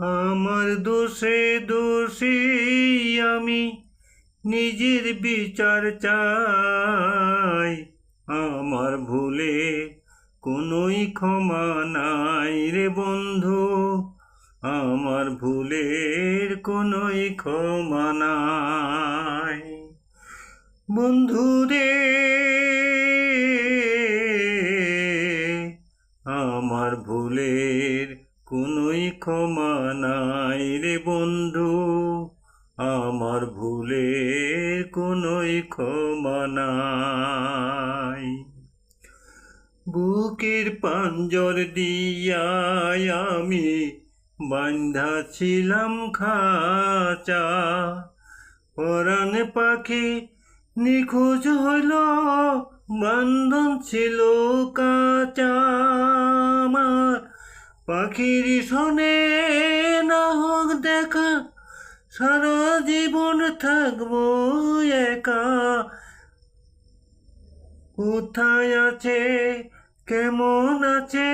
আমার দোষে দোষী আমি নিজের বিচার চাই। আমার ভুলে কোনোই ক্ষমা নাই রে বন্ধু, আমার ভুলের কোনোই ক্ষমা নাই। বন্ধু রে, আমার ভুলের কোনোই ক্ষমা নাই রে বন্ধু, আমার ভুলের কোনোই ক্ষমা নাই। বুকের পাঞ্জর দিয়া আমি বান্ধা ছিলাম খাঁচা, পরাণ পাখি নিখোঁজ হইল, বান্ধন ছিল কাঁচা। আমার পাখির শোনে না হোক দেখা, সারা জীবন থাকবো একা। কোথায় আছে, কেমন আছে,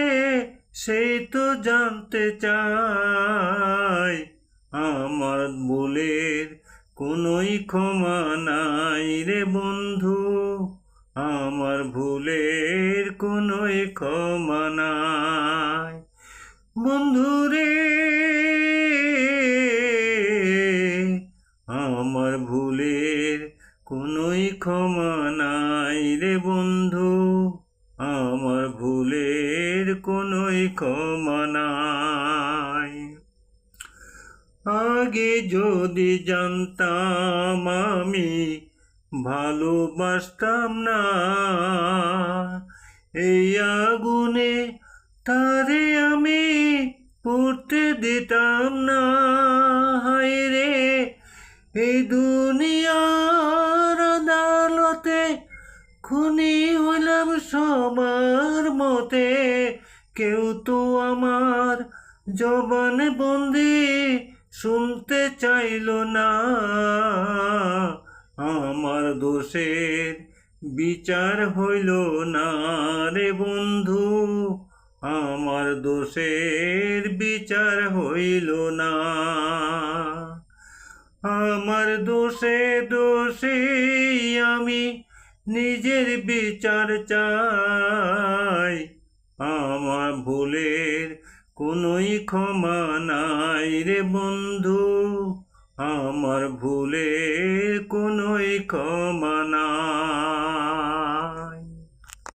সেই তো জানতে চাই। আমার ভুলের কোনোই ক্ষমা নাই রে বন্ধু, আমার ভুলের কোনোই ক্ষমা নাই। বন্ধু রে, আমার ভুলের কোনোই ক্ষমা নাই রে বন্ধু, আমার ভুলের কোনোই ক্ষমা নাই। আগে যদি জানতাম আমি ভালোবাসতাম না, এই আগুনে তারে আমি পড়তে দিতাম না। হায় রে, এই দুনিয়ার আদালতে খুনি হইলাম সবার মতে, কেউ তো আমার জবান বন্দি শুনতে চাইল না। আমার দোষের বিচার হইল না রে বন্ধু, আমার দোষের বিচার হইল না। আমার দোষে দোষী আমি নিজের বিচার চাই। আমার ভুলের কোনোই ক্ষমা নাই রে বন্ধু,